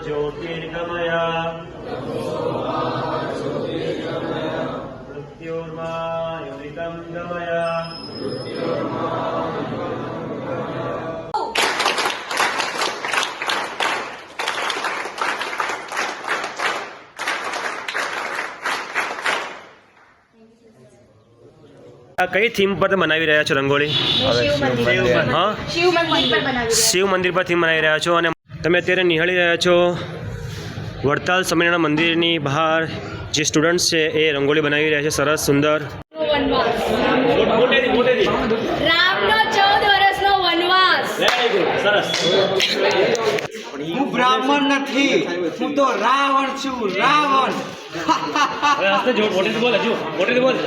ज्योतिर्गमय मृत्योर्मायुरितं गमय। कई थीम पर बनावी रह्या छो रंगोળી? हाँ, शिव मंदिर पर थीम बनावी रह्या छो અને તમે અત્યારે નિહાળી રહ્યા છો વડતાલ સ્વામિનારાયણ મંદિરની બહાર જે સ્ટુડન્ટ્સ છે એ રંગોળી બનાવી રહ્યા છે સરસ સુંદર। રામનો 14 વર્ષનો વનવાસ। વેરી ગુડ, સરસ। હું બ્રાહ્મણ નથી, હું તો રાવણ છું, રાવણ। હવે હસતે જો મોટેથી બોલ, હજુ મોટેથી બોલ।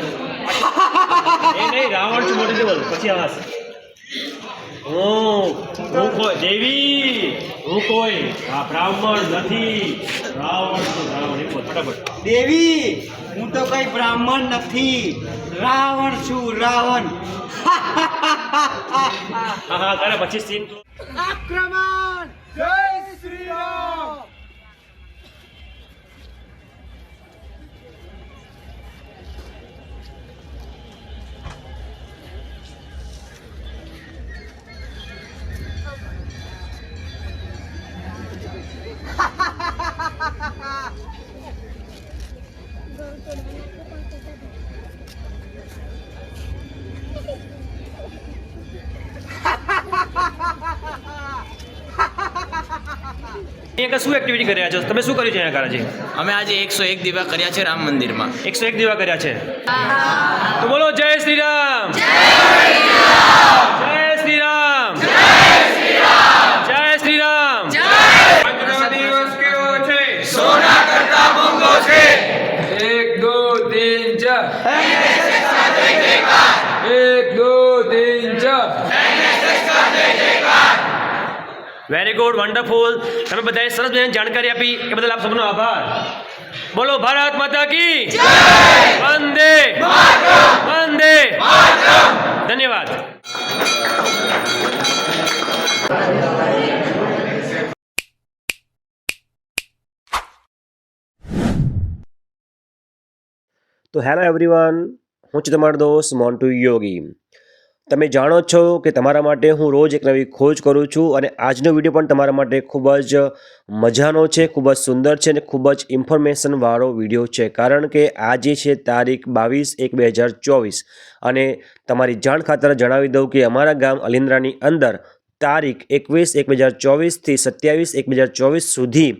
એ નહીં, રાવણ છું મોટેથી બોલ, પછી આવાસ। હું કોઈ દેવી, હું કોઈ બ્રાહ્મણ નથી, રાવણ છું, રાવણ। એક બોલ ફટાફટ। દેવી, હું તો કઈ બ્રાહ્મણ નથી, રાવણ છું, રાવણ। હા હા કરે પછી સીન। આક્રમણ! જય શ્રી રામ! શું એક્ટિવિટી કર્યા છો તમે? શું કર્યું છે અહીંયા કારાજી? અમે આજે 101 દીવા કર્યા છે રામ મંદિરમાં। 101 દીવા કર્યા છે। તો બોલો જય શ્રી રામ, જય શ્રી રામ, જય શ્રી રામ। દિવસ કેવો છે? સોના કરતા મોંઘો છે। 1 2 3 4 વેરી ગુડ, વન્ડરફુલ। તમે બધાએ સરસ બધાને જાણકારી આપી એ બદલ આપ સૌનો આભાર। બોલો ભારત માતા કી જય, વંદે માતરમ, વંદે માતરમ। ધન્યવાદ। તો હેલો એવરીવન, હું છું તમારો દોસ્ત મોન્ટુ યોગી। તમે જાણો છો કે તમારા માટે હું રોજ એક નવી ખોજ કરું છું અને આજનો વિડીયો પણ તમારા માટે ખૂબ જ મજાનો છે, ખૂબ જ સુંદર છે અને ખૂબ જ ઇન્ફોર્મેશનવાળો વિડીયો છે। કારણ કે આજે છે તારીખ 22/1/2024 અને તમારી જાણ ખાતર જણાવી દઉં કે અમારા ગામ અલિન્દ્રાની અંદર તારીખ 21/1/2024 થી 27/1/2024 સુધી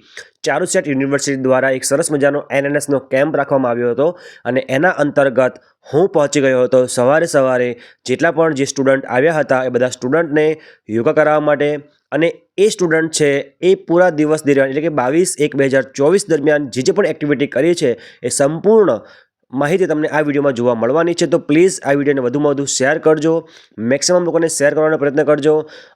ચારુસેટ યુનિવર્સિટી દ્વારા એક સરસ મજાનો NNSનો કેમ્પ રાખવામાં આવ્યો હતો અને એના અંતર્ગત હું પહોંચી ગયો હતો સવારે જેટલા પણ જે સ્ટુડન્ટ આવ્યા હતા એ બધા સ્ટુડન્ટને યોગા કરાવવા માટે। અને એ સ્ટુડન્ટ છે એ પૂરા દિવસ દરમિયાન એટલે કે 22/1/2024 દરમિયાન જે પણ એક્ટિવિટી કરી છે એ સંપૂર્ણ માહિતી તમને આ વિડીયોમાં જોવા મળવાની છે। તો પ્લીઝ આ વિડીયોને વધુમાં વધુ શેર કરજો, મેક્સિમમ લોકોને શેર કરવાનો પ્રયત્ન કરજો।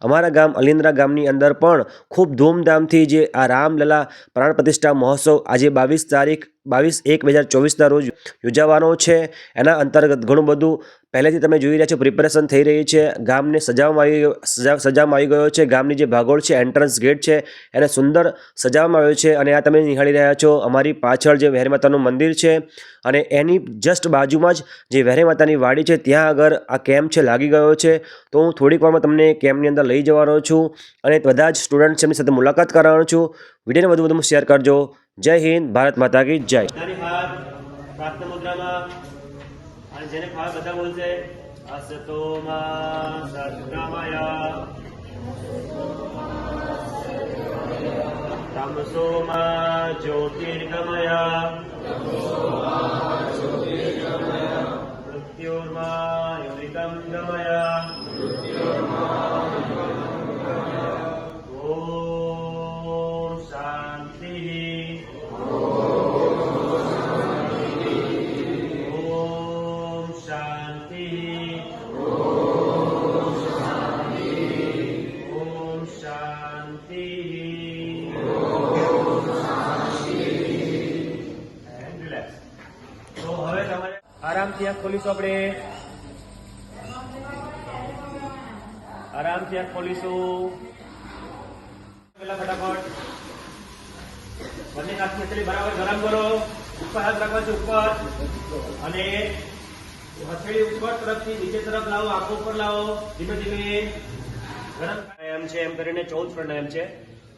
અમારા ગામ અલિન્દ્રા ગામની અંદર પણ ખૂબ ધૂમધામથી જે આ રામલલા પ્રાણ પ્રતિષ્ઠા મહોત્સવ આજે 22/1/2024ના રોજ યોજાવાનો છે। એના અંતર્ગત ઘણું બધું પહેલેથી તમે જોઈ રહ્યા છો પ્રિપેરેશન થઈ રહી છે। ગામને સજાવવામાં આવી ગયો છે। ગામની જે ભાગોળ છે, એન્ટ્રન્સ ગેટ છે એને સુંદર સજાવવામાં આવ્યો છે અને આ તમે નિહાળી રહ્યા છો અમારી પાછળ જે વેરી માતાનું મંદિર છે અને એની જસ્ટ બાજુમાં જ જે વેરી માતાની વાડી છે ત્યાં આગળ આ કેમ્પ છે લાગી ગયો છે। તો હું થોડીક વારમાં તમને કેમ્પની અંદર લઈ જવાનો છું અને બધા જ સ્ટુડન્ટ છે એમની સાથે મુલાકાત કરાવવાનો છું। વિડીયોને વધુ શેર કરજો। જય હિન્દ, ભારત માતા કી જય। પ્રાર્થના મુદ્રામાં અને જેને ખાવા બધા બોલશે અસતો મા સત્ગમય તમસો મા જ્યોતિર્ગમય મૃત્યોર્માયુરિतं ગમય। ઓમ શાંતિ। આરામથી આંખ ખોલીશું આપણે। આરામથી આંખ ખોલીશું. પહેલા ફટાફટ બંને હાથની હથેળી બરાબર ગરમ કરો. ઉપર હાથ રાખવા છે ઉપર, અને હથેળી ઉપર તરફથી નીચે તરફ લાવો, આંખો ઉપર લાવો. ધીમે ધીમે ગરમ પ્રાણાયામ છે, એમ કરીને 14 પ્રાણાયામ છે.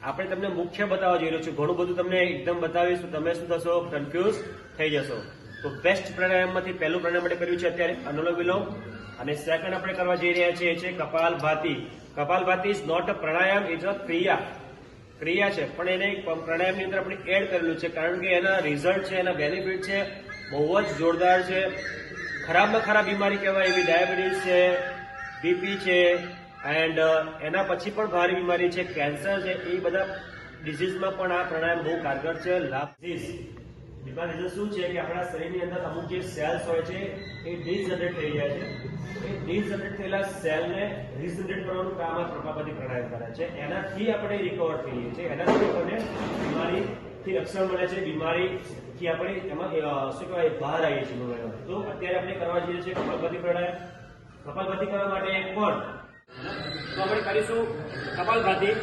આપણે તમને મુખ્ય બતાવવા જઈ રહ્યો છું. ઘણું બધું તમને એકદમ બતાવીશ તો તમે શું થશો, કન્ફ્યુઝ થઈ જશો. તો બેસ્ટ પ્રાણાયામમાંથી પહેલું પ્રાણાયામ આપણે કર્યું છે અત્યારે અનુલોમ વિલોમ, અને સેકન્ડ આપણે કરવા જઈ રહ્યા છીએ એ છે kapalbhati. Kapalbhati is not a pranayama, is a kriya છે, પણ એને પ્રાણાયામની અંદર આપણે એડ કરેલું છે કારણ કે એના રિઝલ્ટ છે, એના બેનિફિટ છે બહુ જ જોરદાર છે. ખરાબમાં ખરાબ બીમારી કહેવાય એવી ડાયાબિટીસ છે, બીપી છે, એન્ડ એના પછી પણ ભારે બીમારી છે, કેન્સર છે, એ બધા ડિઝીઝમાં પણ આ પ્રાણાયામ બહુ કારગર છે. બીમાર રીઝન શું છે કે આપણા શરીરની અંદર અમુક જે સેલ્સ હોય છે એ ડિજનરેટ થઈ જાય છે. એ ડિજનરેટ થયેલા સેલને રિજનરેટ કરવાનું કામ આ કપાલભાતી પ્રાણાયામ કરે છે. એનાથી આપણે રિકવર થઈએ છીએ, એનાથી આપણને બીમારીથી રક્ષણ મળે છે, બીમારીથી આપણે એમાં શું કહેવાય બહાર આવીએ છીએ. તો અત્યારે આપણે કરવા જઈએ છીએ કપાલભાતી પ્રાણાયામ. કપાલભાતી કરવા માટે પણ તો આપણે કરીશું કપાલભાતી.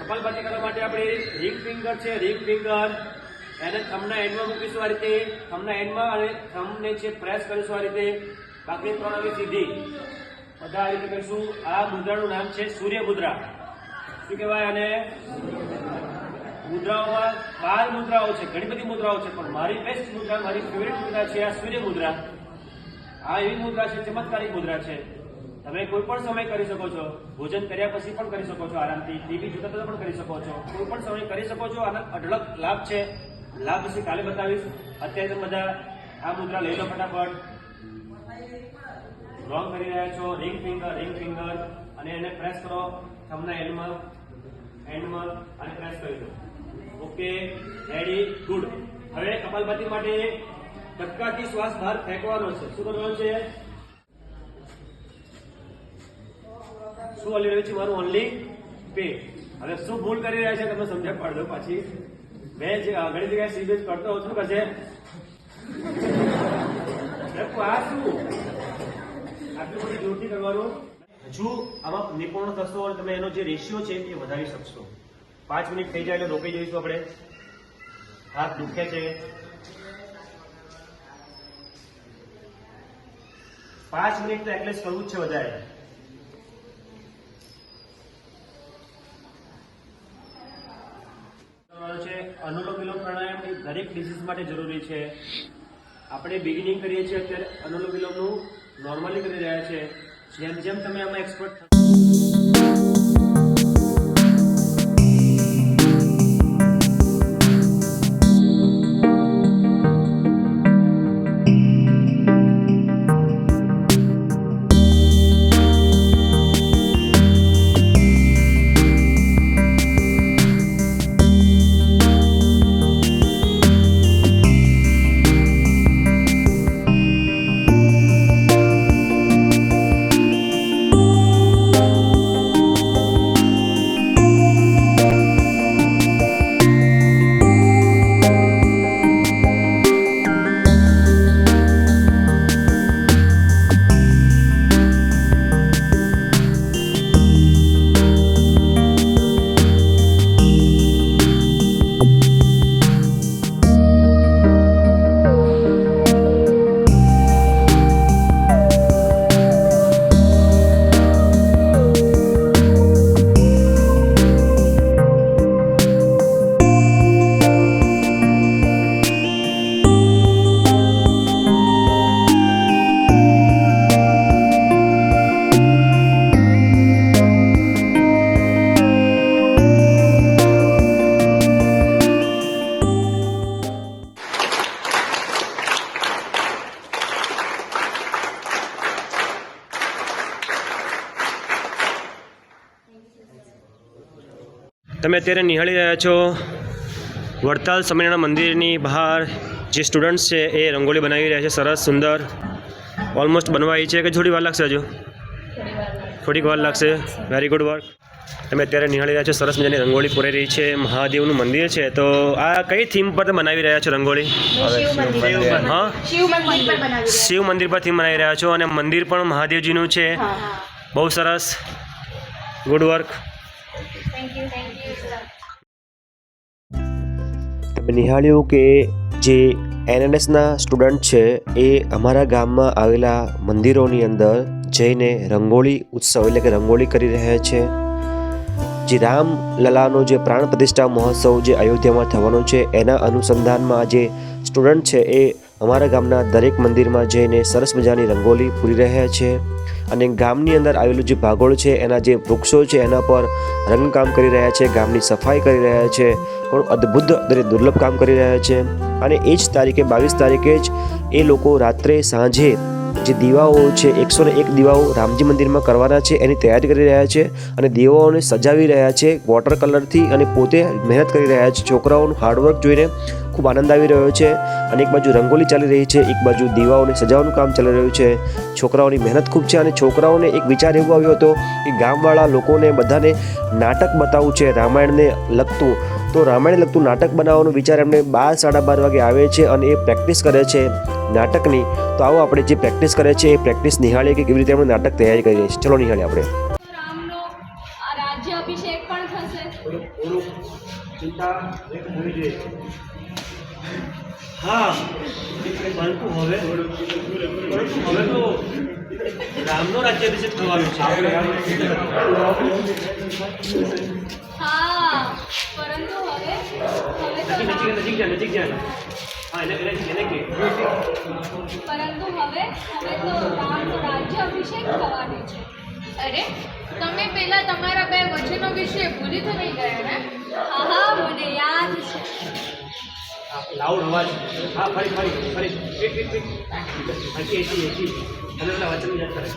કપાલભાતી કરવા માટે આપણે રિંગ ફિંગર છે, રિંગ ફિંગર એને થંબના એન્ડમાં મૂકીશું આ રીતે, થંબના એન્ડમાં, અને થંબને છે પ્રેસ કરીશું આ રીતે. બાકી 3 આવી સીધી બધા આ રીતે કરીશું. આ મુદ્રાનું નામ છે સૂર્ય મુદ્રા. શું કહેવાય? અને મુદ્રાઓમાં 12 મુદ્રાઓ છે, ઘણી બધી મુદ્રાઓ છે, પણ મારી બેસ્ટ મુદ્રા, મારી ફેવરેટ મુદ્રા છે આ સૂર્ય મુદ્રા. આ એવી મુદ્રા છે, ચમત્કારિક મુદ્રા છે. તમે કોઈ પણ સમય કરી શકો છો, ભોજન કર્યા પછી પણ કરી શકો છો, આરામથી ટીવી જોતા જોતા પણ કરી શકો છો, કોઈ પણ સમય કરી શકો છો. આના અઢળક લાભ છે. લાભ વિશે કાલે બતાવીશ. અત્યારે તમે બધા આ મુદ્રા લઈ લો ફટાફટ. રોંગ કરી રહ્યા છો, રિંગ ફિંગર, અને એને પ્રેસ કરો થંબના એન્ડમાં અને પ્રેસ કરી દો. Okay, ready, good. હવે કપાલભાતી માટે ધક્કાથી શ્વાસ બહાર ફેંકવાનો છે. શું કરવાનું છે? શું હલી રહ્યું છે મારું? ઓનલી પેટ. હવે શું ભૂલ કરી રહ્યા છે તમે સમજણ પાડ દો પાછી. મેં જે આગળ જગ્યાએ સીબીએસ કરતો હોઉં, શું કરશે? આ શું આટલું બધું જોરથી કરવાનું? હજુ આમાં નિપુણ થશો અને તમે એનો જે રેશિયો છે એ વધારી શકશો. 5 મિનિટ થઈ જાય એટલે રોકાઈ જઈશું આપણે. હાથ દુખે છે, 5 મિનિટ તો એટલીસ્ટ કરવું જ છે વધારે. અનુલોમ વિલોમ પ્રાણાયામ એ દરેક ડિસીઝ માટે જરૂરી છે. આપણે બિગિનિંગ કરીએ છીએ અત્યારે અનુલોમ વિલોમનું, નોર્મલી કરી રહ્યા છે. જેમ જેમ તમે આમાં એક્સપર્ટ તમે અત્યારે નિહાળી રહ્યા છો વડતાલ સ્વામિનારાયણ મંદિરની બહાર જે સ્ટુડન્ટ્સ છે એ રંગોળી બનાવી રહ્યા છે. સરસ સુંદર, ઓલમોસ્ટ બનવા આવી છે કે થોડી વાર લાગશે? હજુ થોડીક વાર લાગશે. Very good work. તમે અત્યારે નિહાળી રહ્યા છો સરસ મજાની રંગોળી પૂરાઈ રહી છે. મહાદેવનું મંદિર છે. તો આ કઈ થીમ પર તમે બનાવી રહ્યા છો રંગોળી? હા, શિવ મંદિર પર થીમ બનાવી રહ્યા છો, અને મંદિર પણ મહાદેવજીનું છે. બહુ સરસ, good work. Thank you sir. તમે નિહાળ્યું કે જે એનએનએસના સ્ટુડન્ટ છે એ અમારા ગામમાં આવેલા મંદિરોની અંદર જઈને રંગોળી ઉત્સવ એટલે કે રંગોળી કરી રહ્યા છે. જે રામલલાનો જે પ્રાણ પ્રતિષ્ઠા મહોત્સવ જે અયોધ્યામાં થવાનો છે એના અનુસંધાનમાં જે સ્ટુડન્ટ છે એ અમારા ગામના દરેક મંદિરમાં જઈને સરસ મજાની રંગોળી પૂરી રહ્યા છે. અને ગામની અંદર આવેલું જે ભાગોળ છે એના જે વૃક્ષો છે એના પર રંગકામ કરી રહ્યા છે, ગામની સફાઈ કરી રહ્યા છે, ઘણું અદ્ભુત અને દુર્લભ કામ કરી રહ્યા છે. અને એ જ તારીખે 22 તારીખે જ એ લોકો રાત્રે સાંજે જે દીવાઓ છે 101 દીવાઓ રામજી મંદિરમાં કરવાના છે એની તૈયારી કરી રહ્યા છે. અને દીવાઓને સજાવી રહ્યા છે વોટર કલરથી અને પોતે મહેનત કરી રહ્યા છે. છોકરાઓનું હાર્ડવર્ક જોઈને ખૂબ આનંદ આવી રહ્યો છે. અને એક બાજુ રંગોળી ચાલી રહી છે, એક બાજુ દીવાઓને સજાવવાનું કામ ચાલી રહ્યું છે. છોકરાઓની મહેનત ખૂબ છે. અને છોકરાઓને એક વિચાર એવો આવ્યો હતો કે ગામવાળા લોકોને બધાને નાટક બતાવવું છે રામાયણને લગતું. તો રામાયણને લગતું નાટક બનાવવાનો વિચાર એમને 12-12:30 વાગે આવે છે અને એ પ્રેક્ટિસ કરે છે નાટકની. તો આવો આપણે જે પ્રેક્ટિસ કરે છે એ પ્રેક્ટિસ નિહાળીએ કે કેવી રીતે એમણે નાટક તૈયારી કરી રહી છે. ચલો નિહાળીએ આપણે. રામનો રાજ્ય અભિષેક પણ થશે. હા, પરંતુ હવે તો રામનો રાજ્યાભિષેક થવાનો છે. હા, પરંતુ હવે તો નજીક જાય. હા, એને કે પરંતુ હવે તો રામનો રાજ્ય અભિષેક થવાનો છે. અરે તમે પેલા તમારા 2 વચનો વિશે ભૂલી તો નહીં ગયા ને? હા, મને યાદ છે. લાઉડ અવાજ. હા, ફરી અને પેલા વચન યાદ કરે.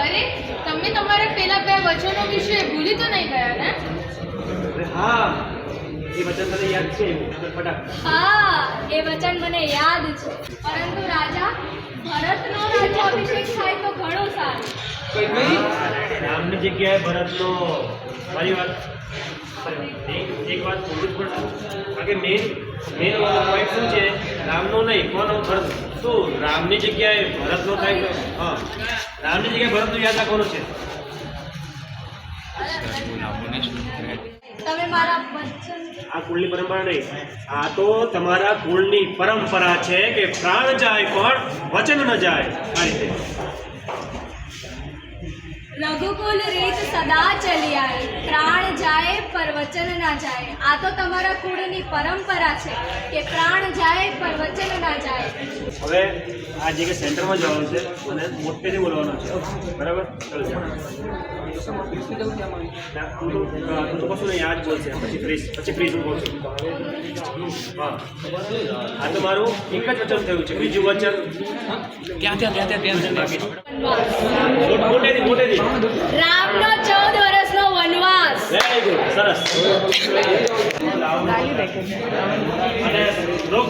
અરે તમે તમારા પેલા 2 વચનો વિશે ભૂલી તો નહીં ગયા ને? હા, એ વચન તને યાદ છે? ફટાક. હા, એ વચન મને યાદ છે. પરંતુ રાજા, ભરતનો રાજ્ય અભિષેક થાય તો ઘણું સારું. રામની જગ્યાએ ભરતનો. મારી વાત એક વાત પૂછવું જ પડશે. કારણ કે મેઇન પોઈન્ટ શું છે? રામનો નહીં, કોનો? ભરત. શું રામની જગ્યાએ ભરતનો થાય તો? હા, રામની જગ્યાએ ભરતનો યાદ રાખવાનો છે. તમે મારા વચન આ કુળની પરંપરા નહીં, આ તો તમારા કુળની પરંપરા છે કે પ્રાણ જાય પણ વચન ન જાય. આ રીતે રઘુકુલ રીત સદા ચલી આવી, પ્રાણ જાય પર વચન ના જાય. આ તો તમારા કુળની પરંપરા છે કે પ્રાણ જાય પર વચન ના જાય. હવે આ જગ્યાએ સેન્ટરમાં જવાનું છે અને મોટેથી બોલવાનું છે. બરાબર? ચાલો તું તો કશું નહીં, યાદ બોલશે. પછી ફ્રીઝ હું બોલશું. હા, આ તો મારું એક જ વચન થયું છે. બીજું વચન મોટેથી રામનો 14 વર્ષનો વનવાસ. વેરી ગુડ, સરસ. અને લોક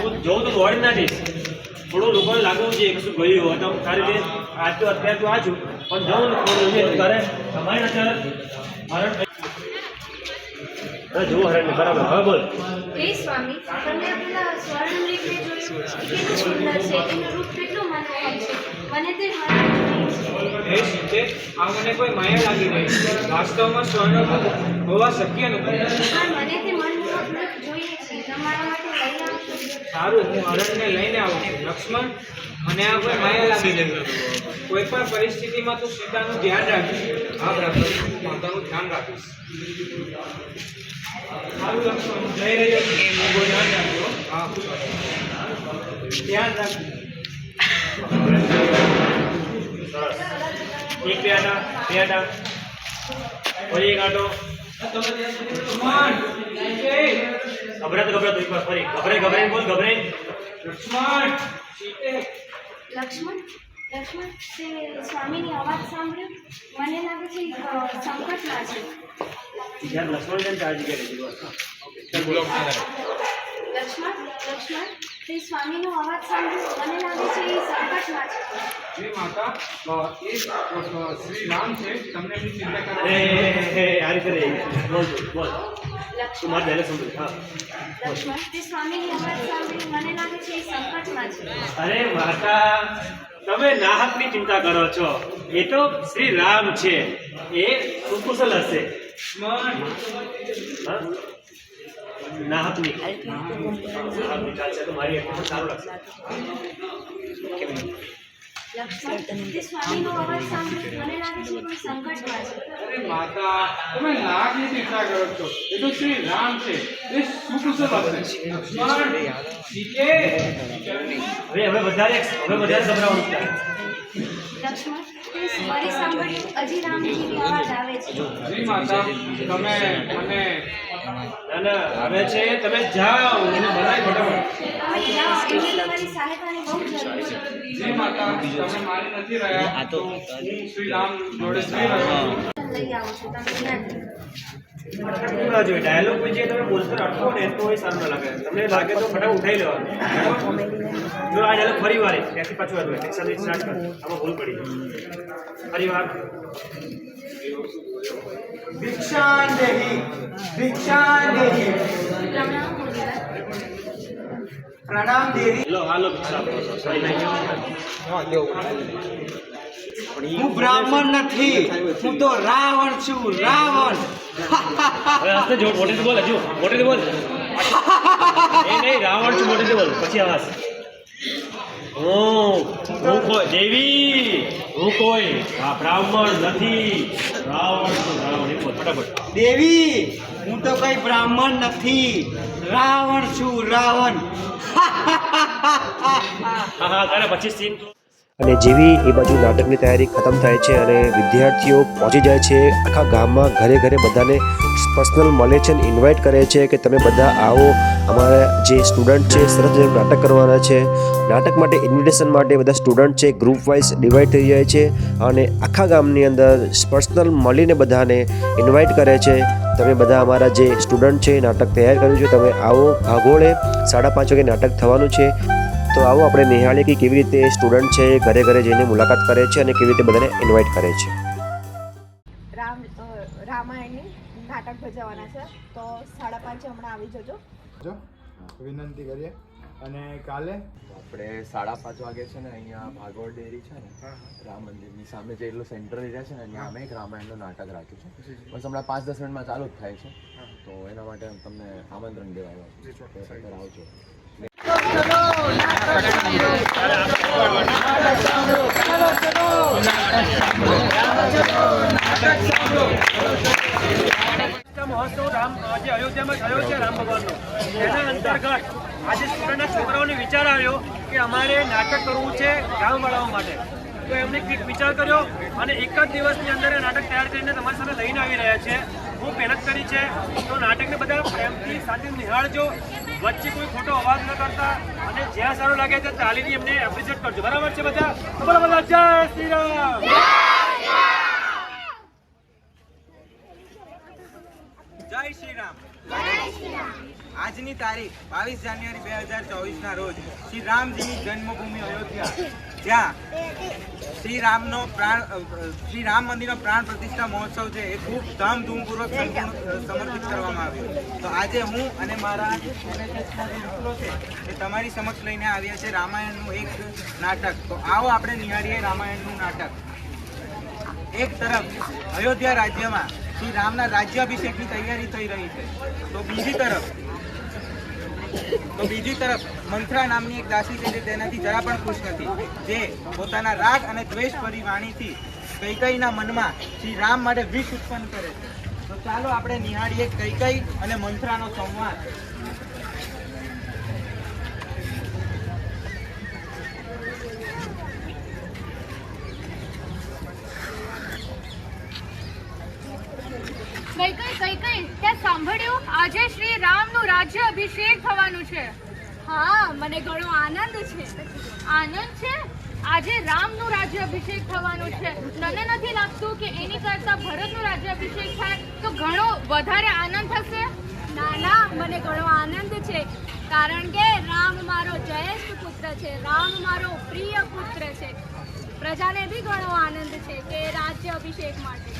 તું જોઉં તો દોડી ના જઈશ. થોડું લોકોને લાગવું જોઈએ કે શું ગયું હોય તો સારી રીતે. આજ તો અત્યારે તો આ છું પણ જાઉં ને થોડું છે તારે તમારી નજર હરણ જુઓ હરણ બરાબર. હવે બોલ. હે સ્વામી, તમે પેલા સ્વર્ણલિંગને જોયું? કેટલું સુંદર છે, એનું રૂપ કેટલું મનોહર છે. મને તે એ સીતે આ મને કોઈ માયા લાગી રહી. વાસ્તવમાં સ્વર્ણ હોવા શક્ય નથી. મને તે મનમોહક રૂપ જોઈએ છે. તમારા માટે લઈ આવશો? સારું, હું હરણને લઈને આવું છું. લક્ષ્મણ, મને આ કોઈ માયા લાગી રહી. કોઈ પણ પરિસ્થિતિમાં તું સીતાનું ધ્યાન રાખીશ. હા બરાબર, માતાનું ધ્યાન રાખીશ. સારું લક્ષ્મણ, હું જઈ રહ્યો છું. ધ્યાન રાખજો. હા, ધ્યાન રાખજો. એક બે આટા ફરી એક આટો. લક્ષ્મણ, ગભરાતો એક વાર ફરી ગભરાઈ બોલ. ગભરાઈ. લક્ષ્મણ, સીતે. લક્ષ્મણ, તે સ્વામીની અવાજ સાંભળ્યો? મને લાગે છે સંકટમાં છે. જ્યાં લક્ષ્મણ છે ત્યાં જગ્યાએ લક્ષ્મણ, તે સ્વામીનો અવાજ સાંભળ્યો? મને લાગે છે એ સંકટમાં છે. શ્રી માતા, એ શ્રી રામ છે. તમને એમની ચિંતા આ કરવા. રીતે રહી. બોલ તું મારે પહેલે સમજ. હા, લક્ષ્મણ, તે સ્વામીની અવાજ સાંભળી? મને લાગે છે એ સંકટમાં છે. અરે માતા, તમે નાહકની ચિંતા કરો છો. એ તો શ્રી રામ છે, એ સુકુશલ હશે. હા? નાહકની ચાલશે તો મારી આંખમાં સારું લાગશે. તે સ્વામીનો અવાજ સાંભળી મને લાગે છે કોઈ સંકટમાં છે. અરે માતા, તમે નાગની ચિંતા કરો છો. એ તો શ્રી રામ છે, એ સુકુશલ હશે. લક્ષ્મણ, સીતે, હવે વધારે સંભળાવવાનું છે. લક્ષ્મણ તે સ્વરી સાંભળ્યું હજી રામજીની અવાજ આવે છે. શ્રી માતા, તમે મને ના આવે છે, તમે જાઓ એને બનાવી ફટાફટ. તમે જાઓ, એમને તમારી સહાયતાની બહુ જરૂર છે. શ્રી માતા, તમે મારી નથી રહ્યા તો હું શ્રી રામ જોડે જઈ રહ્યો છું. લઈ આવું છું, તમે ધ્યાન ના જોઈએ ડાયલોગ પછી તમે બોલતો રાખો ને તો એ સારું ના લાગે. તમને લાગે તો ફટાફટ ઉઠાઈ લેવાનું. જો આ ડાયલોગ ફરી વાર ત્યાંથી પાછું હતું એક્શન સ્ટાર્ટ કરો. આમાં ભૂલ પડી ફરી વાર. ભિક્ષાંદેહી ભિક્ષાંદેહી પ્રણામ મુનિવર. પ્રણામ દેવી. લો હાલો ભિક્ષા આપો. હું બ્રાહ્મણ નથી, હું તો રાવણ છું, રાવણ. હવે હસતે જો મોટેથી બોલ, હજુ મોટેથી બોલ. એ નહીં રાવણ છું, મોટેથી બોલ પછી આવાસ. હું કોઈ દેવી, હું કોઈ બ્રાહ્મણ નથી, રાવણ છું, રાવણ. એ બોલ ફટાફટ. દેવી, હું તો કઈ બ્રાહ્મણ નથી, રાવણ છું, રાવણ. હા તારે પછી સીન. અને જેવી એ બાજુ નાટકની તૈયારી ખતમ થાય છે અને વિદ્યાર્થીઓ પહોંચી જાય છે આખા ગામમાં, ઘરે ઘરે બધાને પર્સનલ મળે છે અને ઇન્વાઇટ કરે છે કે તમે બધા આવો, અમારા જે સ્ટુડન્ટ છે સરસ મજાનું નાટક કરવાના છે. નાટક માટે ઇન્વિટેશન માટે બધા સ્ટુડન્ટ છે ગ્રુપ વાઇઝ ડિવાઈડ થઈ જાય છે અને આખા ગામની અંદર પર્સનલ મળીને બધાને ઇન્વાઇટ કરે છે. તમે બધા અમારા જે સ્ટુડન્ટ છે નાટક તૈયાર કર્યું છે, તમે આવો. ભાગોળે 5:30 વાગે નાટક થવાનું છે. તો આવો આપણે નિહાળીએ કે કેવી રીતે સ્ટુડન્ટ છે ઘરે ઘરે જઈને મુલાકાત કરે છે અને કેવી રીતે બધાને ઇન્વાઇટ કરે છે. રામાયણની નાટક ભજવવાના છે તો 5:30 હમણાં આવી જજો. જો વિનંતી કરીએ. અને કાલે આપણે 5:30 વાગે છે ને અહીંયા ભાગવત ડેરી છે ને રામ મંદિરની સામે જે એટલો સેન્ટ્રલ એરિયા છે ને ત્યાં અમે એક રામાયણનું નાટક રાખ્યું છે. બસ હમણાં 5-10 મિનિટમાં ચાલુ જ થાય છે, તો એના માટે તમને આમંત્રણ દેવાયું છે. અત્યારે આવજો. મહોત્સવ જે અયોધ્યામાં થયો છે રામ ભગવાનનો, એના અંતર્ગત આજે સ્ટુડન્ટના છોકરાઓને વિચાર આવ્યો કે અમારે નાટક કરવું છે ગામવાળાઓ માટે. તો એમને કંઈક વિચાર કર્યો અને એક જ દિવસની અંદર એ નાટક તૈયાર કરીને તમારી સાથે લઈને આવી રહ્યા છે. ખૂબ મહેનત કરી છે. તો નાટકને બધા પ્રેમથી સાથે નિહાળજો, વચ્ચે કોઈ ખોટો અવાજ ન કરતા અને જ્યાં સારું લાગે ત્યાં તાલીની એમને એપ્રિશિએટ કરજો. બરાબર છે બધા? બોલો બધા જય શ્રી રામ. જય શ્રી રામ. આજની તારીખ 22 જાન્યુઆરી 2024ના રોજ શ્રી રામજીની જન્મભૂમિ અયોધ્યા, જ્યાં શ્રી રામ મંદિરનો પ્રાણ પ્રતિષ્ઠા મહોત્સવ છે એ ખૂબ ધામધૂમપૂર્વક સમર્પિત કરવામાં આવ્યો. તો આજે હું અને મારા NSSના જે મિત્રો છે એ તમારી સમક્ષ લઈને આવ્યા છે રામાયણનું એક નાટક. તો આવો આપણે નિહાળીએ રામાયણનું નાટક. એક તરફ અયોધ્યા રાજ્યમાં શ્રી રામના રાજ્યાભિષેકની તૈયારી થઈ રહી છે, તો બીજી તરફ મંથરા નામની એક દાસી છે જે તેનાથી જરા પણ ખુશ નથી, જે પોતાના રાગ અને દ્વેષભરી વાણીથી કૈકેયીના મનમાં શ્રી રામ માટે વિષ ઉત્પન્ન કરે છે. તો ચાલો આપણે નિહાળીએ કૈકેયી અને મંથરાનો સંવાદ. કઈ તે સાંભળ્યું? આજે શ્રી રામનું રાજ્ય અભિષેક થવાનું છે. હા, મને ઘણો આનંદ છે. આનંદ છે? આજે રામનું રાજ્ય અભિષેક થવાનું છે. તને નથી લાગતું કે એની કરતા ભરતનું રાજ્ય અભિષેક થાય તો ઘણો વધારે આનંદ થશે? ના, મને ઘણો આનંદ છે, કારણ કે રામ મારો જયેષ્ઠ પુત્ર છે, રામ મારો પ્રિય પુત્ર છે. પ્રજાને બી ઘણો આનંદ છે કે રાજ્ય અભિષેક માટે.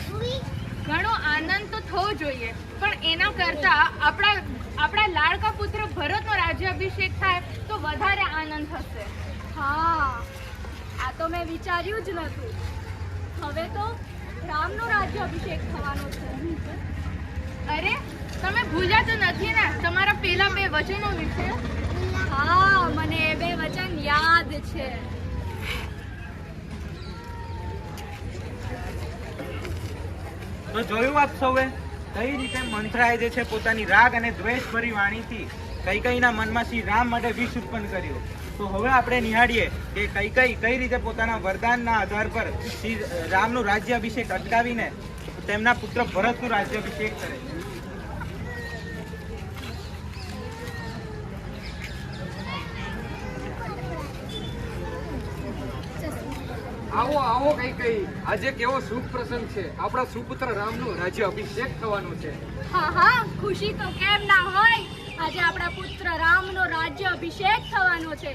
ઘણો આનંદ તો થવો જોઈએ, પણ એના કરતા આપણા લાડકા પુત્ર ભરતનો રાજ્ય અભિષેક થાય તો વધારે આનંદ થશે. હા, આ તો મેં વિચાર્યું જ નહોતું. હવે તો રામનો રાજ્યાભિષેક થવાનો છે. અરે તમે ભૂલ્યા તો નથી ને તમારા પેલા 2 વચનો વિશે? હા, મને એ 2 વચન યાદ છે. તો જોયું આપ સૌએ કઈ રીતે મંથરાએ જે છે પોતાની રાગ અને દ્વેષભરી વાણીથી કૈકેયીના મનમાં શ્રી રામ માટે વિષ ઉત્પન્ન કર્યો. તો હવે આપણે નિહાળીએ કે કૈકેયી કઈ રીતે પોતાના વરદાનના આધાર પર શ્રી રામનું રાજ્યાભિષેક અટકાવીને તેમના પુત્ર ભરતનું રાજ્યાભિષેક કરે. આવો આવો કઈ આજે કેવો શુભ પ્રસંગ છે. આપણા સુપુત્ર રામનો રાજ્ય અભિષેક થવાનો છે. હા હા, ખુશી તો કેમ ના હોય. આજે આપણા પુત્ર રામનો રાજ્ય અભિષેક થવાનો છે,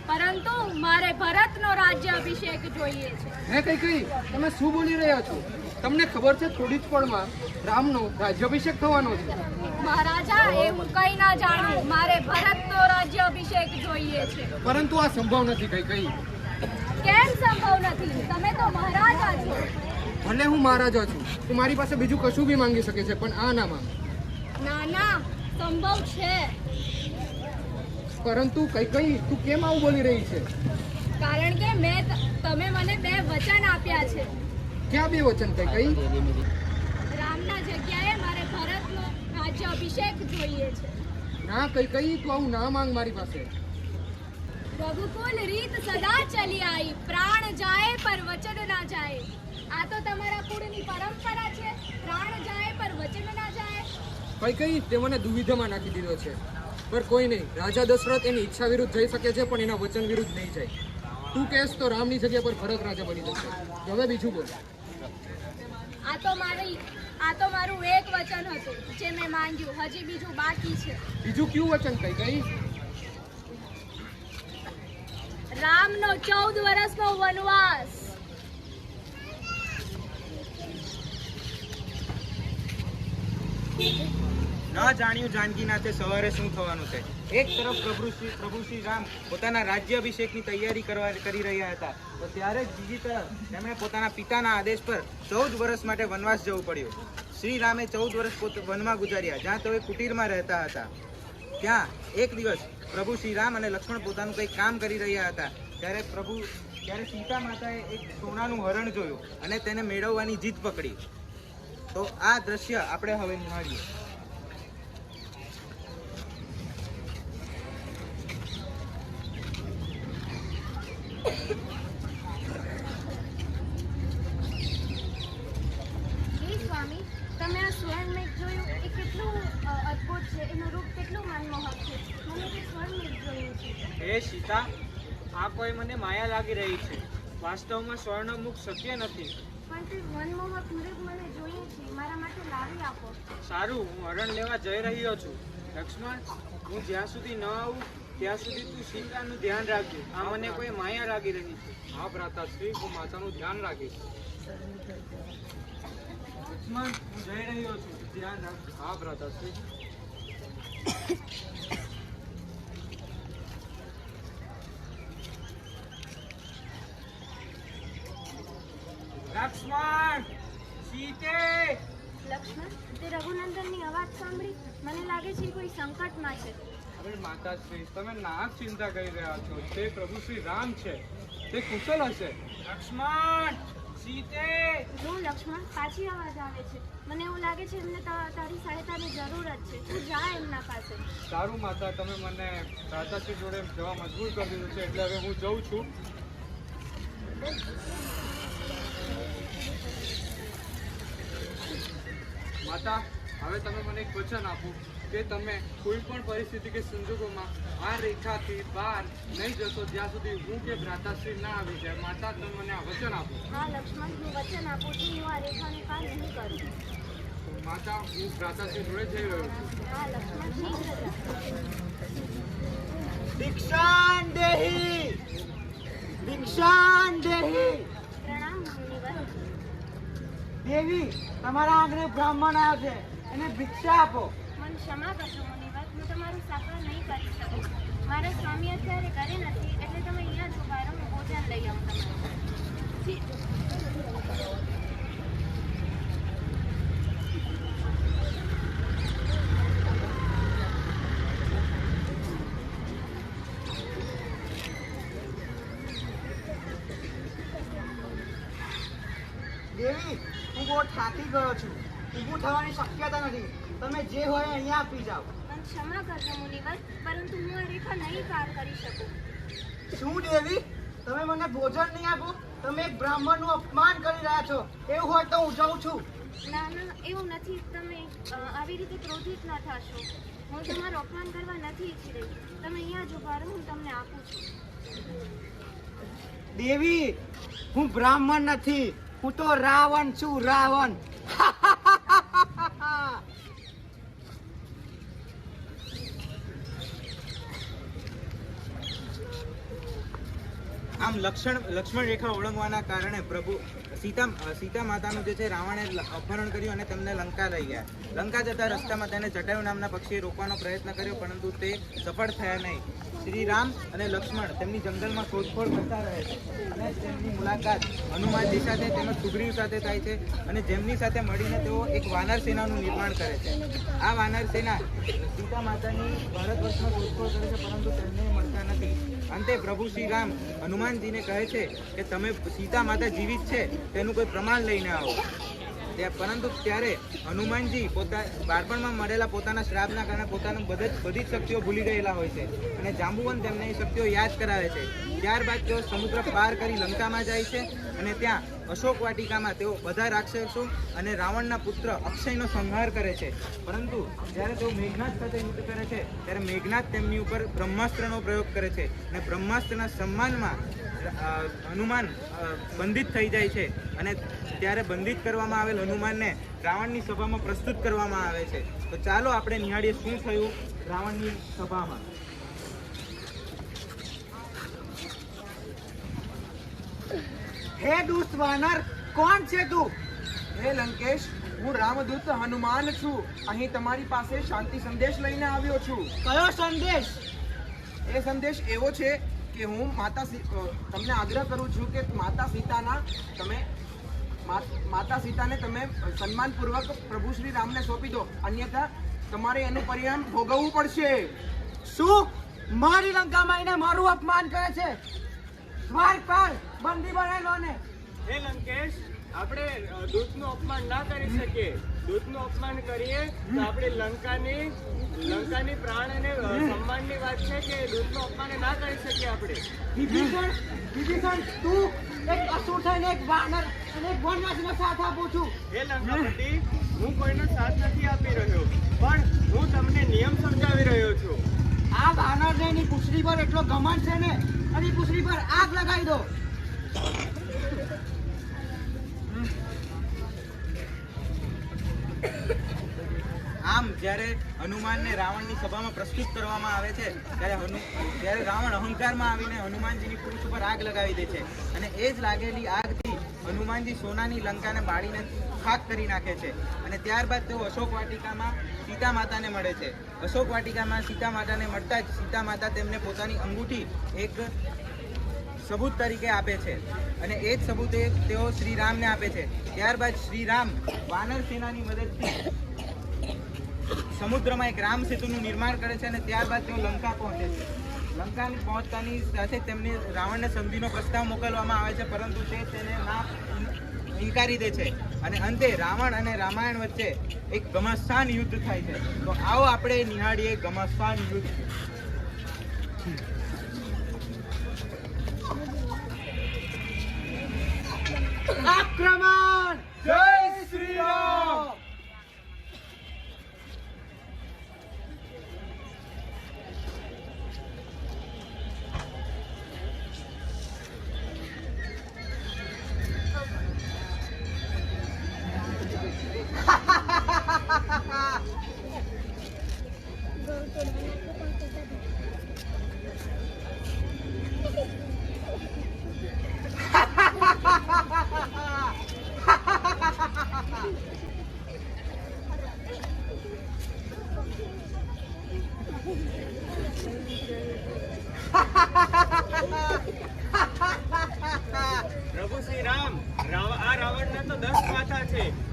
પરંતુ મારે ભરતનો રાજ્ય અભિષેક જોઈએ છે. હે કઈ તમે શું બોલી રહ્યા છો? તમને ખબર છે થોડી જ પળમાં રામનો રાજ્યાભિષેક થવાનો છે. મહારાજા, એ હું કઈ ના જાણું. મારે ભરતનો રાજ્ય અભિષેક જોઈએ છે. પરંતુ આ સંભવ નથી કઈ. કેમ સંભવ નથી? તમે તો મહારાજા છો. ભલે હું મહારાજા છું, તું મારી પાસે બીજું કશું બી માંગી શકે છે, પણ આ ના માંગ. ના ના, સંભવ છે. પરંતુ કઈ તું કેમ આવું બોલી રહી છે? કારણ કે તમે મને 2 વચન આપ્યા છે. ક્યાં 2 વચન કઈ? રામના જગ્યાએ મારે ભરતનો રાજ્ય અભિષેક જોઈએ છે. ના કઈ તું આવું ના માંગ મારી પાસે. રઘુકુલ રીત સદા ચલી આવી, પ્રાણ જાય પર વચન ના જાય. આ તો તમારા કુળની પરંપરા છે. પ્રાણ જાય પર વચન ના જાય. કઈ તે મને દુવિધામાં નાખી દીધો છે. પર કોઈ નહીં, રાજા દશરથ એની ઈચ્છા વિરુદ્ધ જઈ શકે છે, પણ એના વચન વિરુદ્ધ નહીં જાય. તું કહેશ તો રામની જગ્યા પર ભરત રાજા બની જશે. હવે બીજું બોલ. આ તો મારું એક વચન હતું જે મેં માંગ્યું. હજી બીજું બાકી છે. બીજું કયું વચન કઈ? રામનો 14 વર્ષનો વનવાસ. ન જાણ્યું જાનકીનાથે સવારે શું થવાનું છે. એક તરફ પ્રભુ શ્રી રામ પોતાના રાજ્યાભિષેકની તૈયારી કરી રહ્યા હતા, તો ત્યારે જ બીજી તરફ તેમણે પોતાના પિતાના આદેશ પર 14 વર્ષ માટે વનવાસ જવું પડ્યું. શ્રી રામે 14 વર્ષ વનમાં ગુજાર્યા, જ્યાં તેઓ કુટીરમાં રહેતા હતા. ત્યાં એક દિવસ પ્રભુ શ્રી રામ અને લક્ષ્મણ પોતાનું કંઈક કામ કરી રહ્યા હતા. ત્યારે સીતા માતાએ એક સોનાનું હરણ જોયું અને તેને મેળવવાની જીદ પકડી. તો આ દ્રશ્ય આપણે હવે નિહાળીએ. સ્વામી, તમે આ સ્વર્ણમેઘ જોયું? એ કેટલું અદ્ભુત છે. એનું રૂપ કેટલું મનમોહક છે. મને તે સ્વર્ણમેઘ જોયું છે. હે સીતા, આ કોઈ મને માયા લાગી રહી છે. વાસ્તવમાં સ્વર્ણમુખ શક્ય નથી. પણ તે મનમોહક મૃગ મને જોઈએ છે. મારા માટે લાવી આપો. સારું, હું હરણ લેવા જઈ રહ્યો છું. લક્ષ્મણ, હું જ્યાં સુધી ન આવું ત્યાં સુધી તું સીતાનું ધ્યાન રાખજો. આ મને કોઈ માયા લાગી રહી છે. હા ભ્રાતાશ્રી, હું માતાનું ધ્યાન રાખીશ. લક્ષ્મણ, હું જઈ રહ્યો છું, ધ્યાન રાખજો. હા ભ્રાતાશ્રી. લક્ષ્મણ, સીતે! લક્ષ્મણ, તે રઘુનંદનની અવાજ સાંભળી? મને લાગે છે કોઈ સંકટમાં છે. હવે માતાશ્રી, તમે નાક ચિંતા કરી રહ્યા છો. તે પ્રભુ શ્રી રામ છે, તે કુશલ હશે. લક્ષ્મણ, સીતે! જો લક્ષ્મણ, પાછી અવાજ આવે છે. મને એવું લાગે છે એમને તારી સહાયતાની જરૂરત છે. તું જા એમના પાસે. સારું માતા, તમે મને રાધાશ્રી જોડે જવા મજબૂર કરી દીધું છે, એટલે હવે હું જઉં છું. માતા, હવે તમે મને એક વચન આપો કે તમે કોઈ પણ પરિસ્થિતિ કે સંજોગોમાં આ રેખાથી બહાર નહીં જશો જ્યાં સુધી હું કે ભ્રાતાશ્રી ના આવી જાય. માતા, તમે મને આ વચન આપો. હા લક્ષ્મણ, હું વચન આપું છું. હું આ રેખાને પાર નહીં કરું. માતા, હું ભ્રાતાશ્રી જોડે જઈ રહ્યો છું. હા લક્ષ્મણ, દીક્ષાન દેહી! દીક્ષાન દેહી! પ્રણામ મુનિવર. દેવી, તમારા આંગણે બ્રાહ્મણ આવ્યો છે, એને ભિક્ષા આપો. મને ક્ષમા કરજો મુનિવર, હું તમારું સાકાર નહીં કરી શકું. મારા સ્વામી અત્યારે ઘરે નથી, એટલે તમે અહીંયા જ ઉભા રહો, હું વચન લઈ આવું તમારે. દેવી, હું બહુ થાકી ગયો છું. ઊભું થવાની શક્યતા નથી. તમે જે હોય અહીંયા આપી જાઓ. પણ ક્ષમા કરજો મુનિવર, પરંતુ હું આ રેખા નહીં પાર કરી શકું. શું દેવી, તમે મને ભોજન નહીં આપો? તમે એક બ્રાહ્મણનું અપમાન કરી રહ્યા છો. એવું હોય તો હું જાઉં છું. ના ના, એવું નથી. તમે આવી રીતે ક્રોધિત ના થશો. હું તમારું અપમાન કરવા નથી ઈચ્છી રહી. તમે અહીંયા જ ઉભા રહો, હું તમને આપું છું. દેવી, હું બ્રાહ્મણ નથી. હું તો રાવણ છું, રાવણ. આમ લક્ષ્મણ રેખા ઓળંગવાના કારણે પ્રભુ સીતા માતાનું જે છે રાવણે અપહરણ કર્યું અને તેમને લંકા લઈ ગયા. લંકા જતા રસ્તામાં તેને જટાયુ નામના પક્ષીએ રોકવાનો પ્રયત્ન કર્યો, પરંતુ તે સફળ થયા નહીં. શ્રી રામ અને લક્ષ્મણ તેમની જંગલમાં શોધખોળ કરતા રહે છે અને તેમની મુલાકાત હનુમાનજી સાથે તેમજ સુગ્રીવ સાથે થાય છે અને જેમની સાથે મળીને તેઓ એક વાનર સેનાનું નિર્માણ કરે છે. આ વાનર સેના સીતા માતાની ભારત વર્ષમાં શોધખોળ કરે છે, પરંતુ તેમને મળતા નથી. અંતે પ્રભુ શ્રી રામ હનુમાનજીને કહે છે કે તમે સીતા માતા જીવિત છે તેનું કોઈ પ્રમાણ લઈને આવો. પરંતુ ત્યારે હનુમાનજી બાળપણમાં મળેલા પોતાના શ્રાપના કારણે પોતાનું બધી જ શક્તિઓ ભૂલી ગયેલા હોય છે અને જાંબુવન તેમને એ શક્તિઓ યાદ કરાવે છે. ત્યારબાદ તેઓ સમુદ્ર પાર કરી લંકામાં જાય છે અને ત્યાં અશોક વાટિકામાં તેઓ બધા રાક્ષસો અને રાવણના પુત્ર અક્ષયનો સંહાર કરે છે. પરંતુ જ્યારે તેઓ મેઘનાદ સાથે યુદ્ધ કરે છે ત્યારે મેઘનાદ તેમની ઉપર બ્રહ્માસ્ત્રનો પ્રયોગ કરે છે અને બ્રહ્માસ્ત્રના સન્માનમાં હનુમાન બંધિત થઈ જાય છે અને ત્યારે બંધિત કરવામાં આવેલ હનુમાનને રાવણની સભામાં પ્રસ્તુત કરવામાં આવે છે. તો ચાલો આપણે નિહાળીએ શું થયું રાવણની સભામાં. હે દુષ્ટ વાનર, કોણ છે તું? હે લંકેશ, હું રામદૂત હનુમાન છું. અહીં તમારી પાસે શાંતિ સંદેશ લઈને આવ્યો છું. કયો સંદેશ? એ સંદેશ એવો છે કે હું તમને આગ્રહ કરું છું કે માતા સીતાને તમે સન્માનપૂર્વક પ્રભુ શ્રી રામને સોંપી દો, અન્યથા તમારે એનું પરિણામ ભોગવવું પડશે. શું? મારી લંકામાં એને મારું અપમાન કરે છે? દ્વારપાલ, બંદી બનાવી ને. હે લંકેશ, આપણે દૂતનું અપમાન ના કરી શકીએ. દૂતનું અપમાન કરીએ તો આપણે લંકાની પ્રાણ અને સન્માનની વાત છે કે દૂતનું અપમાન ના કરી શકીએ આપણે. વિભીષણ, તું એક અસુર થઈને એક વાનર અને એક વનવાસીનો સાથ આપું છું. હે લંકાપતિ, હું કોઈનો સાથ નથી આપી રહ્યો, પણ હું તમને નિયમ સમજાવી રહ્યો છું. આ વાનરને એની પૂંછડી પર એટલો ઘમંડ છે ને, એની પૂંછડી પર આગ લગાવી દો. આમ જ્યારે હનુમાનને રાવણની સભામાં પ્રસ્તુત કરવામાં આવે છે ત્યારે રાવણ અહંકારમાં આવીને હનુમાનજીની પૂંછ ઉપર આગ લગાવી દે છે અને એ જ લાગેલી આગથી હનુમાનજી સોનાની લંકાને બાળીને ખાક કરી નાખે છે અને ત્યારબાદ તેઓ અશોક વાટિકામાં સીતા માતાને મળે છે. અશોક વાટિકામાં સીતા માતાને મળતા જ સીતા માતા તેમને પોતાની અંગૂઠી એક સબૂત તરીકે આપે છે અને એ જ સબૂત તેઓ શ્રી રામને આપે છે. ત્યારબાદ શ્રી રામ વાનર સેનાની મદદથી સમુદ્રમાં એક રામ સેતુનું નિર્માણ કરે છે અને ત્યારબાદ તેઓ લંકા પહોંચે છે. લંકા પહોંચતાની સાથે તેમને રાવણને સંધિનો પ્રસ્તાવ મોકલવામાં આવે છે, પરંતુ તે તેને ના ઇનકારી દે છે અને અંતે રાવણ અને રામાયણ વચ્ચે એક ઘમાસાન યુદ્ધ થાય છે. તો આવો આપણે નિહાળીએ ઘમાસાન યુદ્ધ. આક્રમણ! જય શ્રી રામ!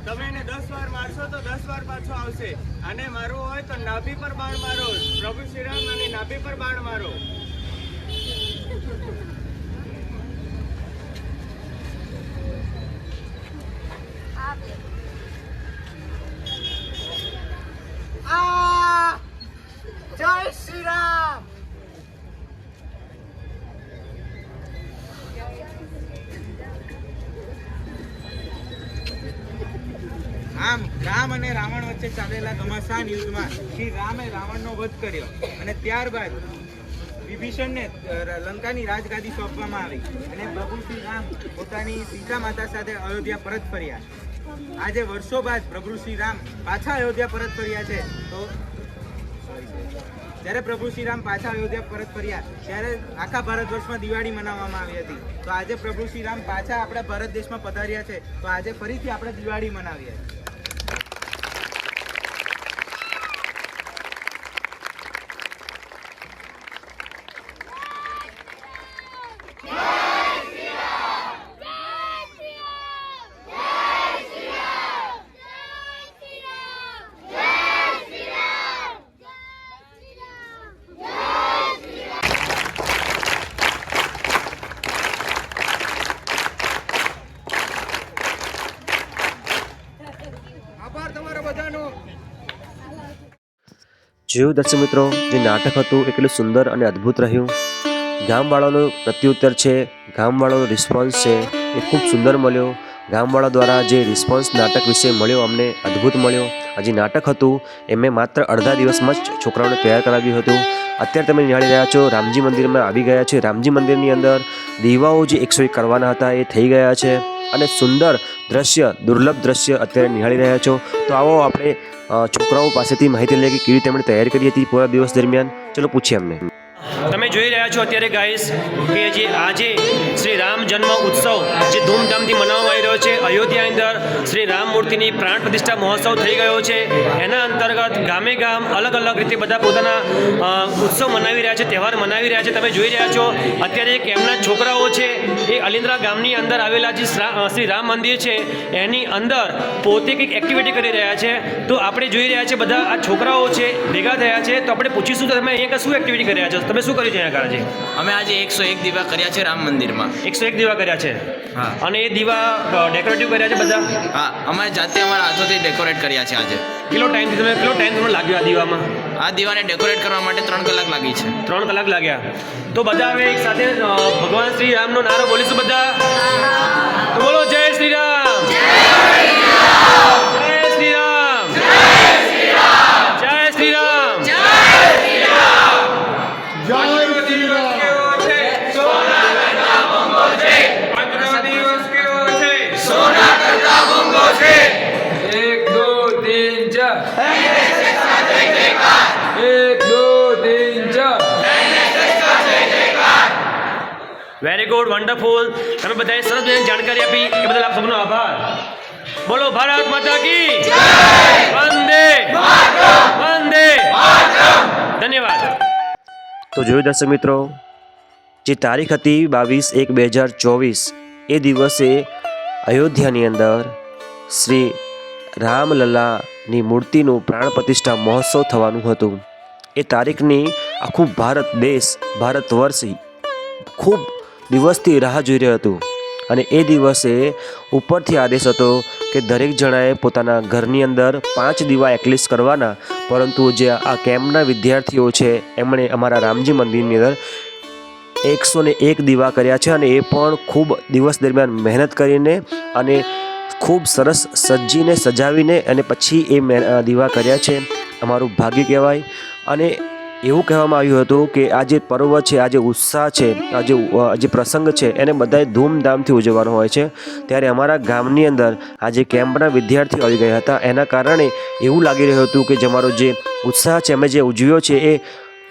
તમે એને 10 વાર મારશો તો 10 વાર પાછો આવશે, અને મારવું હોય તો નાભી પર બાણ મારો. પ્રભુ શ્રી રામ અને નાભી પર બાણ મારો. જય શ્રી રામ. આમ રામ અને રાવણ વચ્ચે ચાલેલા ઘમાસાન યુદ્ધમાં શ્રી રામે રાવણનો વધ કર્યો, અને ત્યારબાદ વિભીષણને લંકાની રાજગાદી સોંપવામાં આવી, અને પ્રભુ શ્રી રામ પોતાની સીતા માતા સાથે અયોધ્યા પરત ફર્યા. આજે વર્ષો બાદ પ્રભુ શ્રી રામ પાછા અયોધ્યા પરત ફર્યા છે. તો જ્યારે પ્રભુ શ્રી રામ પાછા અયોધ્યા પરત ફર્યા ત્યારે આખા ભારત વર્ષમાં દિવાળી મનાવવામાં આવી હતી. તો આજે પ્રભુ શ્રી રામ પાછા આપણા ભારત દેશમાં પધાર્યા છે, તો આજે ફરીથી આપણે દિવાળી મનાવીએ. આભાર તમારો બધાનો. જોયું દર્શક મિત્રો, જે નાટક હતું એ કેટલું સુંદર અને અદ્ભુત રહ્યું. ગામવાળાનો પ્રત્યુત્તર છે, ગામવાળાનો રિસ્પોન્સ છે એ ખૂબ સુંદર મળ્યો. ગામવાળા દ્વારા જે રિસ્પોન્સ નાટક વિશે મળ્યો અમને અદ્ભુત મળ્યો. હજી નાટક હતું એ મેં માત્ર અડધા દિવસમાં જ છોકરાઓને તૈયાર કરાવ્યું હતું. અત્યારે તમે નિહાળી રહ્યા છો રામજી મંદિરમાં આવી ગયા છે. રામજી મંદિરની અંદર દીવાઓ જે 101 કરવાના હતા એ થઈ ગયા છે, અને સુંદર દ્રશ્ય, દુર્લભ દ્રશ્ય અત્યારે નિહાળી રહ્યા છો. તો આવો આપણે છોકરાઓ પાસેથી માહિતી લઈએ કે કેવી રીતે તેમણે તૈયારી કરી હતી પૂરા દિવસ દરમિયાન. ચલો પૂછીએ અમને. તમે જોઈ રહ્યા છો અત્યારે ગાઈસ કે જે આજે શ્રી રામ જન્મ ઉત્સવ જે ધૂમધામથી મનાવવામાં આવી રહ્યો છે અયોધ્યા અંદર શ્રી રામ મૂર્તિની પ્રાણ પ્રતિષ્ઠા મહોત્સવ થઈ ગયો છે. એના અંતર્ગત ગામે ગામ અલગ અલગ રીતે બધા પોતાના ઉત્સવ મનાવી રહ્યા છે, તહેવાર મનાવી રહ્યા છે. તમે જોઈ રહ્યા છો અત્યારે કેમના છોકરાઓ છે એ અલિન્દ્રા ગામની અંદર આવેલા જે શ્રી રામ મંદિર છે એની અંદર પોતે કંઈક એક્ટિવિટી કરી રહ્યા છે. તો આપણે જોઈ રહ્યા છે બધા આ છોકરાઓ છે ભેગા થયા છે. તો આપણે પૂછીશું તમે અહીંયા શું એક્ટિવિટી કરી રહ્યા છો, તમે શું કર્યું છે અહીંયા કારણે? અમે આજે 101 દીવા કર્યા છે રામ મંદિરમાં. 101 દીવા કર્યા છે. હા. અને એ દીવા ડેકોરેટિવ કર્યા છે બધા? હા, અમે જાતે અમારા હાથોથી ડેકોરેટ કર્યા છે આજે. કેટલો ટાઈમ તમને લાગ્યો આ દીવામાં? આ દીવાને ડેકોરેટ કરવા માટે 3 કલાક લાગી છે. 3 કલાક લાગ્યા. તો બધા હવે એક સાથે ભગવાન શ્રી રામનો નારો બોલીશું બધા. તો બોલો જય શ્રી રામ. જય શ્રી રામ. જય શ્રી રામ. જય શ્રી રામ. જય શ્રી રામ. જય શ્રી રામ. જય શ્રી રામ. સોના કરતા મોંઘો છે. 1 2 3 4. Very good, wonderful. તમે બધાએ સરસ મજાની જાણકારી આપી એ બદલ આપ સૌનો આભાર. બોલો ભારત માતા કી જય. વંદે માતરમ. વંદે માતરમ. ધન્યવાદ. તો જોયું દર્શક મિત્રો, જે તારીખ હતી 22/1/2024 એ દિવસે અયોધ્યાની અંદર શ્રી રામલલ્લાની મૂર્તિનું પ્રાણ પ્રતિષ્ઠા મહોત્સવ થવાનું હતું. એ તારીખની આખું ભારત દેશ, ભારત વર્ષ ખૂબ દિવસથી રાહ જોઈ રહ્યું હતું. અને એ દિવસે ઉપરથી આદેશ હતો કે દરેક જણાએ પોતાના ઘરની અંદર 5 દીવા એટલીસ્ટ કરવાના. પરંતુ જે આ કેમ્પના વિદ્યાર્થીઓ છે એમણે અમારા રામજી મંદિરની અંદર 101 દીવા કર્યા છે, અને એ પણ ખૂબ દિવસ દરમિયાન મહેનત કરીને અને ખૂબ સરસ સજીને સજાવીને અને પછી એ દીવા કર્યા છે. અમારું ભાગ્ય કહેવાય. અને એવું કહેવામાં આવ્યું હતું કે આ જે પર્વ છે, આ જે ઉત્સાહ છે, આ જે પ્રસંગ છે એને બધાએ ધૂમધામથી ઉજવવાનો હોય છે. ત્યારે અમારા ગામની અંદર આ જે કેમ્પના વિદ્યાર્થીઓ આવી ગયા હતા એના કારણે એવું લાગી રહ્યું હતું કે જે અમારો જે ઉત્સાહ છે અમે જે ઉજવ્યો છે એ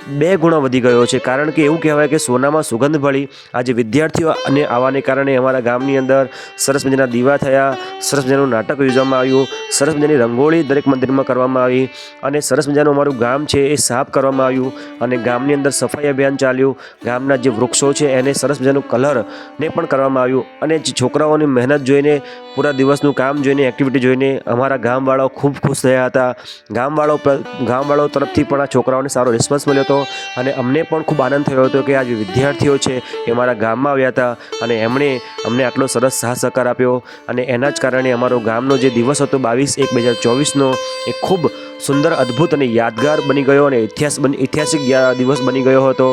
2 ગુણા વધી ગયો છે. કારણ કે એવું કહેવાય કે સોનામાં સુગંધ ભળી આજે વિદ્યાર્થીઓ અને આવવાને કારણે અમારા ગામની અંદર સરસ મજાના દીવા થયા, સરસ મજાનું નાટક યોજવામાં આવ્યું, સરસ મજાની રંગોળી દરેક મંદિરમાં કરવામાં આવી અને સરસ મજાનું અમારું ગામ છે એ સાફ કરવામાં આવ્યું અને ગામની અંદર સફાઈ અભિયાન ચાલ્યું. ગામના જે વૃક્ષો છે એને સરસ મજાનું કલરને પણ કરવામાં આવ્યું અને જે છોકરાઓની મહેનત જોઈને, પૂરા દિવસનું કામ જોઈને, એક્ટિવિટી જોઈને અમારા ગામવાળાઓ ખૂબ ખુશ થયા હતા. ગામવાળાઓ તરફથી પણ આ છોકરાઓને સારો રિસ્પોન્સ મળ્યો હતો અને અમને પણ ખૂબ આનંદ થયો હતો કે આ જે વિદ્યાર્થીઓ છે એ અમારા ગામમાં આવ્યા હતા અને એમણે અમને આટલો સરસ સાથ સહકાર આપ્યો અને એના જ કારણે અમારો ગામનો જે દિવસ હતો 22/1/2024નો એ ખૂબ સુંદર, અદ્ભુત અને યાદગાર બની ગયો અને ઐતિહાસિક દિવસ બની ગયો હતો.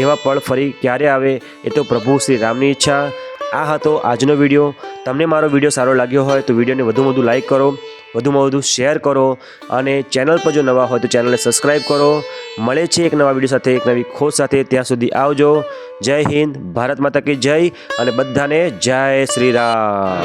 એવા પળ ફરી ક્યારે આવે એ તો પ્રભુ શ્રી રામની ઈચ્છા. આ હતો આજનો વિડીયો. તમને મારો વિડીયો સારો લાગ્યો હોય તો વિડીયોને વધુમાં વધુ લાઇક કરો, વધુમાં વધુ શેર કરો અને ચેનલ પર જો નવા હોય તો ચેનલને સબસ્ક્રાઈબ કરો. મળે છે એક નવા વિડીયો સાથે, એક નવી ખોજ સાથે. ત્યાં સુધી આવજો. જય હિન્દ, ભારત માતા કી જય અને બધાને જય શ્રી રામ.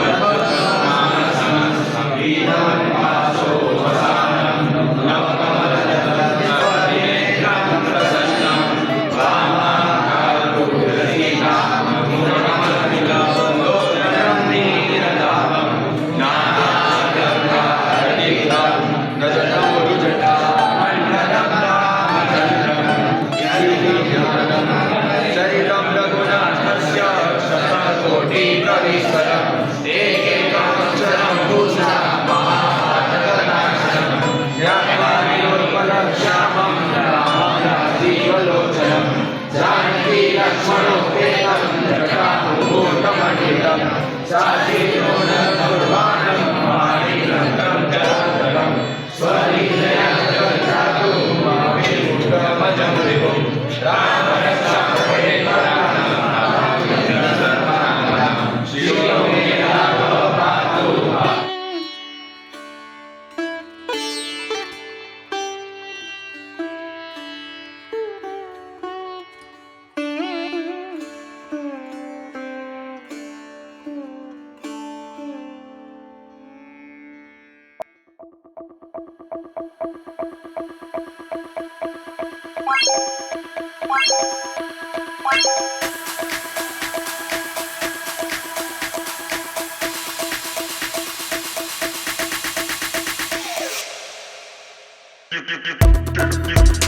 You